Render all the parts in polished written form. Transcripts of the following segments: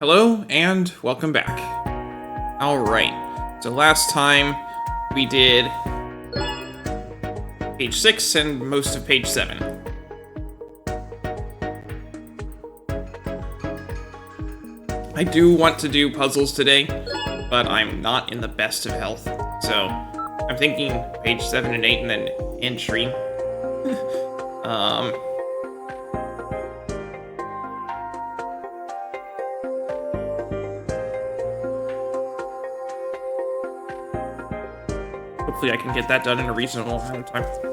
Hello, and welcome back. Alright, so last time we did page 6 and most of page 7. I do want to do puzzles today, but I'm not in the best of health, so I'm thinking page 7 and 8 and then end stream. Hopefully I can get that done in a reasonable amount of time.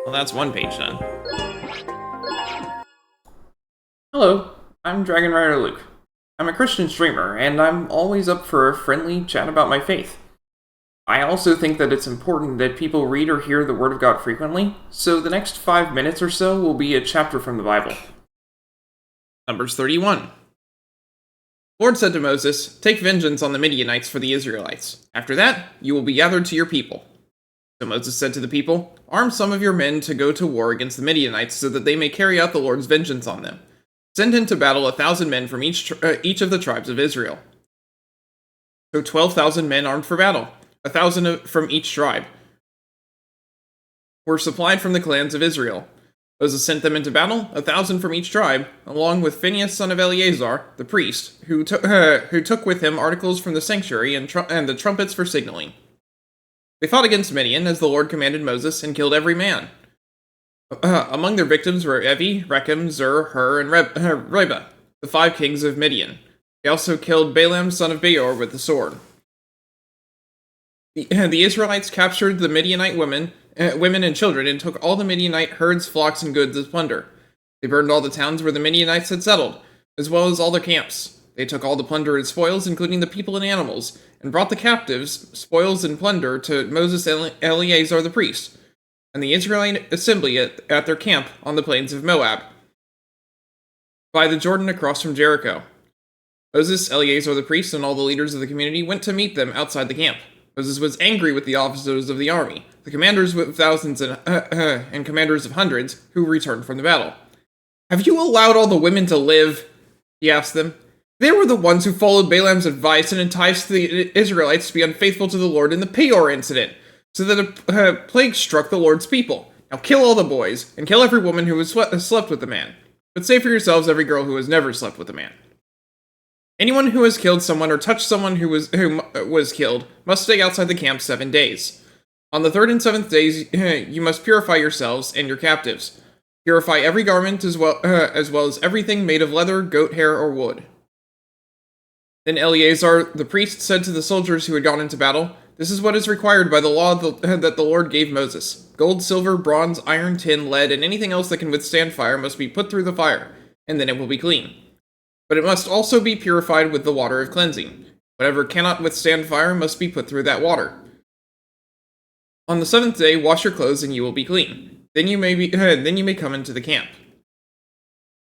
Well, that's one page done. Hello, I'm Dragon Rider Luke. I'm a Christian streamer, and I'm always up for a friendly chat about my faith. I also think that it's important that people read or hear the Word of God frequently, so the next 5 minutes or so will be a chapter from the Bible. Numbers 31. The Lord said to Moses, "Take vengeance on the Midianites for the Israelites. After that, you will be gathered to your people." So Moses said to the people, "Arm some of your men to go to war against the Midianites so that they may carry out the Lord's vengeance on them. Send into battle 1,000 men from each of the tribes of Israel." So 12,000 men armed for battle, 1,000 from each tribe, were supplied from the clans of Israel. Moses sent them into battle, 1,000 from each tribe, along with Phinehas son of Eleazar, the priest, who took with him articles from the sanctuary and the trumpets for signaling. They fought against Midian, as the Lord commanded Moses, and killed every man. Among their victims were Evi, Rechem, Zur, Hur, and Reba, the 5 kings of Midian. They also killed Balaam son of Beor with the sword. The Israelites captured the Midianite women and children, and took all the Midianite herds, flocks, and goods as plunder. They burned all the towns where the Midianites had settled, as well as all their camps. They took all the plunder and spoils, including the people and animals, and brought the captives, spoils, and plunder to Moses and Eleazar the priest, and the Israelite assembly at their camp on the plains of Moab, by the Jordan across from Jericho. Moses, Eleazar the priest, and all the leaders of the community went to meet them outside the camp. Moses was angry with the officers of the army, the commanders with thousands and commanders of hundreds, who returned from the battle. "Have you allowed all the women to live?" he asked them. "They were the ones who followed Balaam's advice and enticed the Israelites to be unfaithful to the Lord in the Peor incident, so that a plague struck the Lord's people. Now kill all the boys, and kill every woman who has slept with a man. But save for yourselves every girl who has never slept with a man. Anyone who has killed someone or touched someone who was killed must stay outside the camp 7 days. On the 3rd and 7th days, you must purify yourselves and your captives. Purify every garment as well as everything made of leather, goat hair, or wood." Then Eleazar the priest said to the soldiers who had gone into battle, "This is what is required by the law that the Lord gave Moses. Gold, silver, bronze, iron, tin, lead, and anything else that can withstand fire must be put through the fire, and then it will be clean. But it must also be purified with the water of cleansing. Whatever cannot withstand fire must be put through that water. On the 7th day, wash your clothes, and you will be clean. Then you may come into the camp."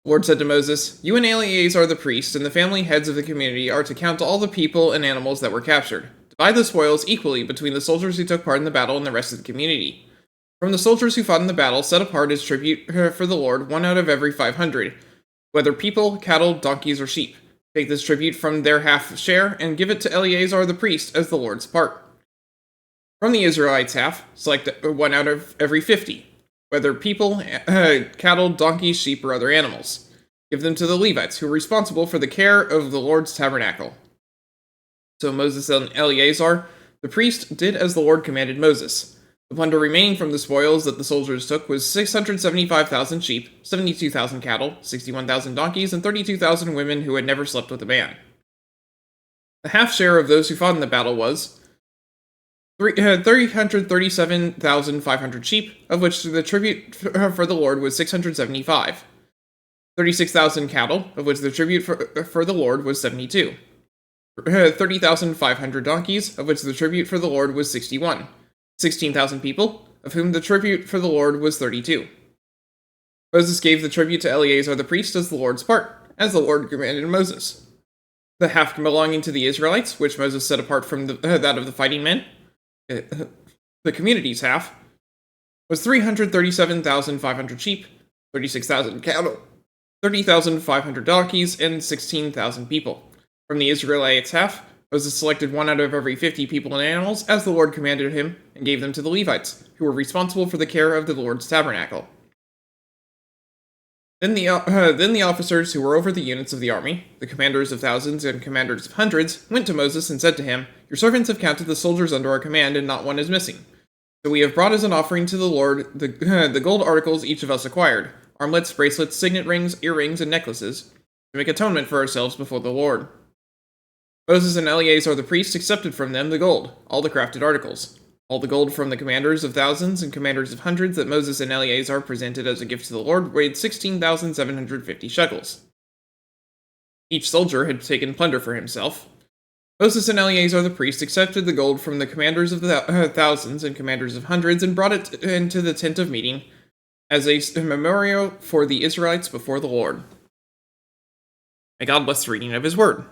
The Lord said to Moses, "You and Eleazar the priest and the family heads of the community are to count all the people and animals that were captured. Divide the spoils equally between the soldiers who took part in the battle and the rest of the community. From the soldiers who fought in the battle, set apart as tribute for the Lord 1 out of every 500, whether people, cattle, donkeys, or sheep. Take this tribute from their half share and give it to Eleazar the priest as the Lord's part. From the Israelites' half, select 1 out of every 50, whether people, cattle, donkeys, sheep, or other animals. Give them to the Levites, who are responsible for the care of the Lord's tabernacle. So Moses and Eleazar, the priest, did as the Lord commanded Moses. The plunder remaining from the spoils that the soldiers took was 675,000 sheep, 72,000 cattle, 61,000 donkeys, and 32,000 women who had never slept with a man. The half share of those who fought in the battle was 337,500 sheep, of which the tribute for the Lord was 675. 36,000 cattle, of which the tribute for the Lord was 72. 30,500 donkeys, of which the tribute for the Lord was 61. 16,000 people, of whom the tribute for the Lord was 32. Moses gave the tribute to Eleazar the priest as the Lord's part, as the Lord commanded Moses. The half belonging to the Israelites, which Moses set apart from that of the fighting men, the community's half, was 337,500 sheep, 36,000 cattle, 30,500 donkeys, and 16,000 people. From the Israelites' half, Moses selected 1 out of every 50 people and animals, as the Lord commanded him, and gave them to the Levites, who were responsible for the care of the Lord's tabernacle. Then the officers who were over the units of the army, the commanders of thousands and commanders of hundreds, went to Moses and said to him, "Your servants have counted the soldiers under our command, and not one is missing. So we have brought as an offering to the Lord the gold articles each of us acquired, armlets, bracelets, signet rings, earrings, and necklaces, to make atonement for ourselves before the Lord." Moses and Eleazar the priest accepted from them the gold, all the crafted articles. All the gold from the commanders of thousands and commanders of hundreds that Moses and Eleazar presented as a gift to the Lord weighed 16,750 shekels. Each soldier had taken plunder for himself. Moses and Eleazar the priest accepted the gold from the commanders of the thousands and commanders of hundreds and brought it into the tent of meeting as a memorial for the Israelites before the Lord. May God bless the reading of his word.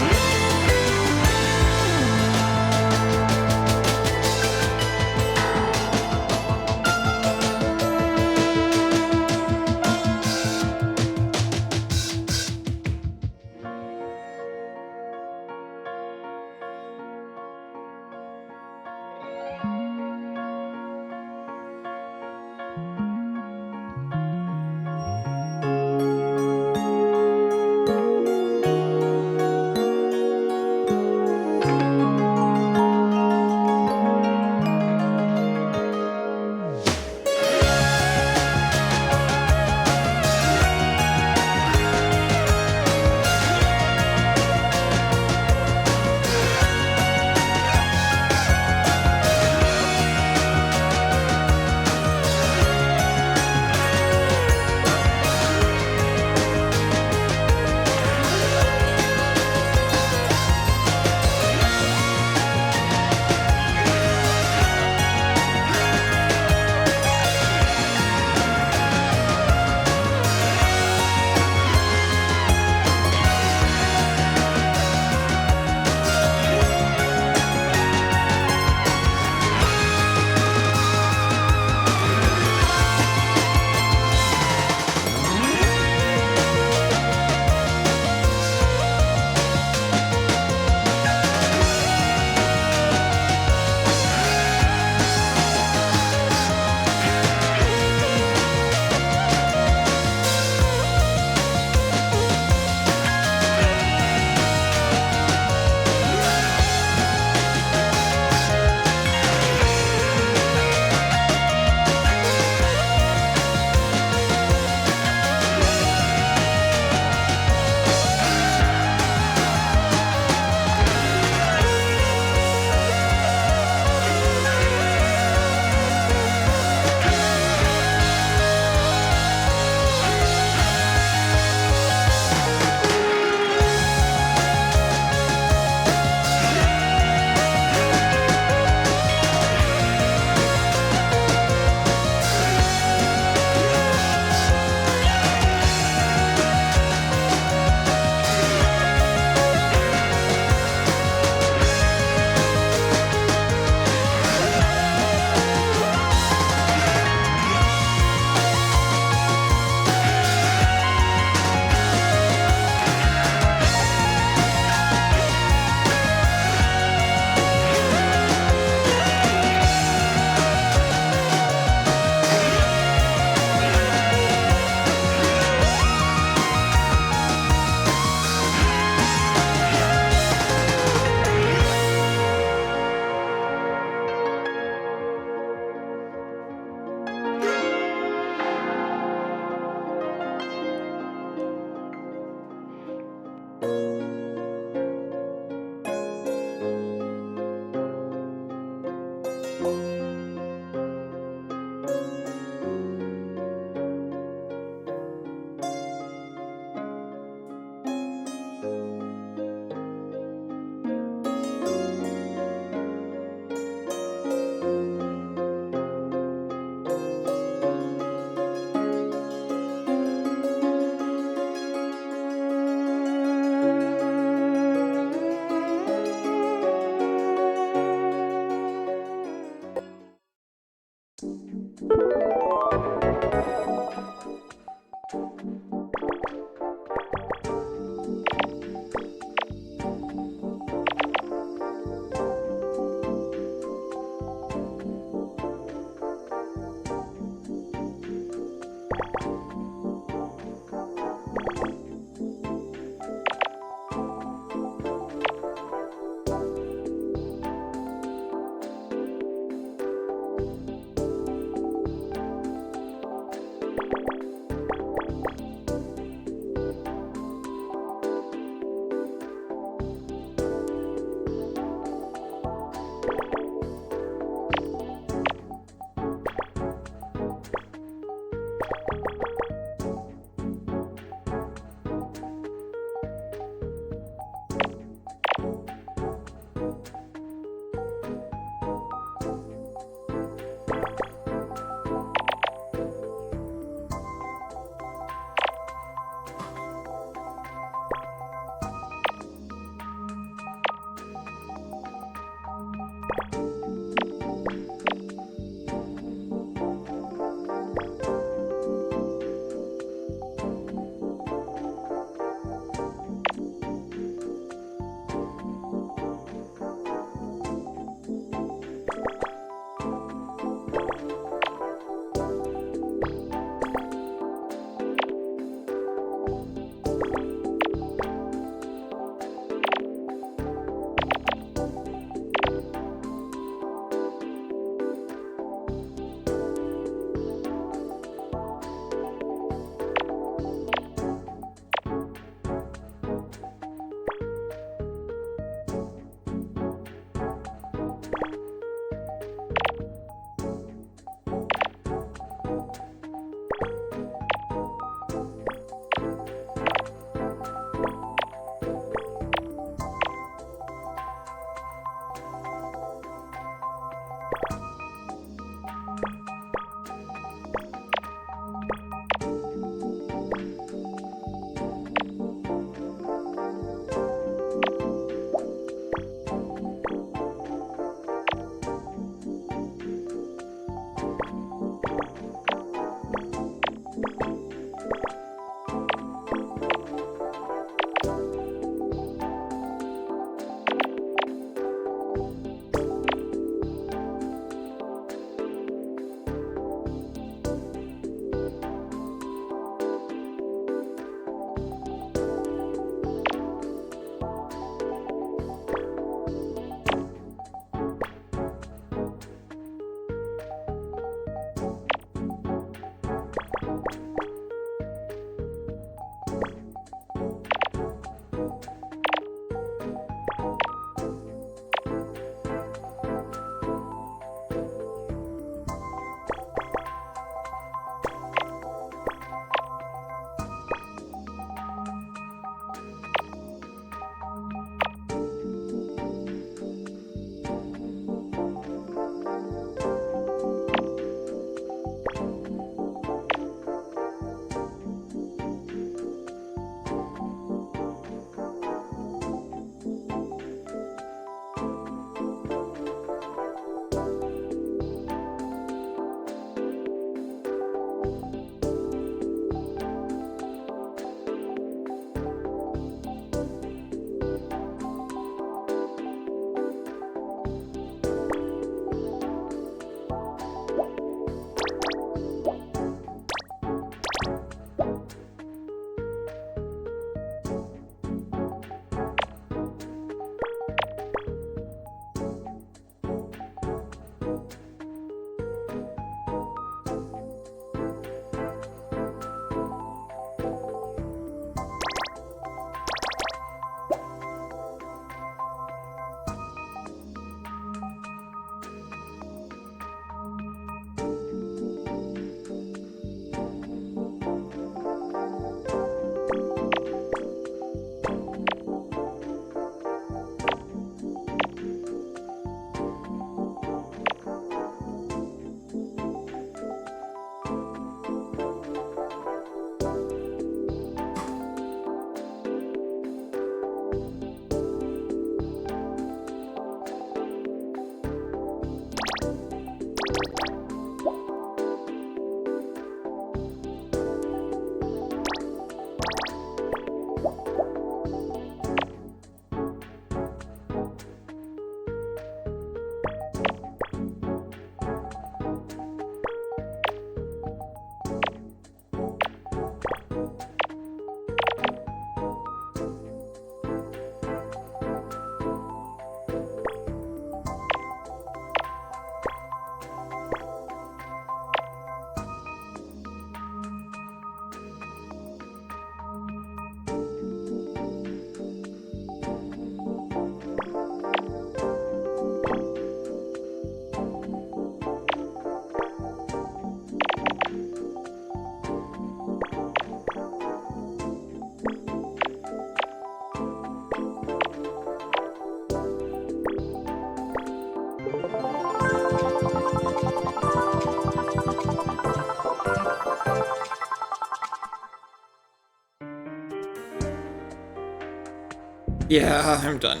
Yeah, I'm done.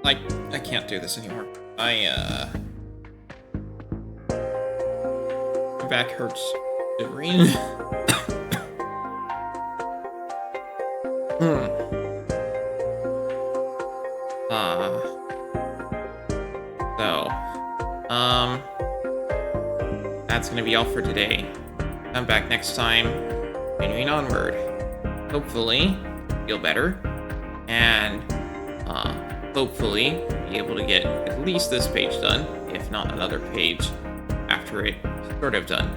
I can't do this anymore. My back hurts. Shivering. That's gonna be all for today. Come back next time, continuing onward. Hopefully, feel better, and hopefully be able to get at least this page done, if not another page after it's sort of done.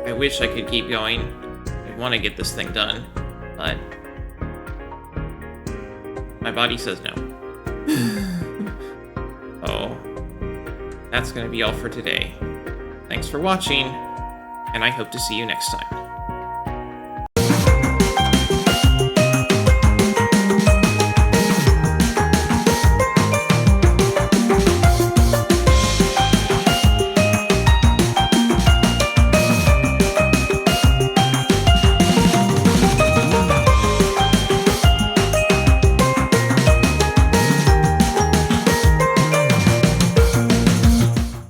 I wish I could keep going. I want to get this thing done, but my body says no. Oh, that's going to be all for today. Thanks for watching, and I hope to see you next time.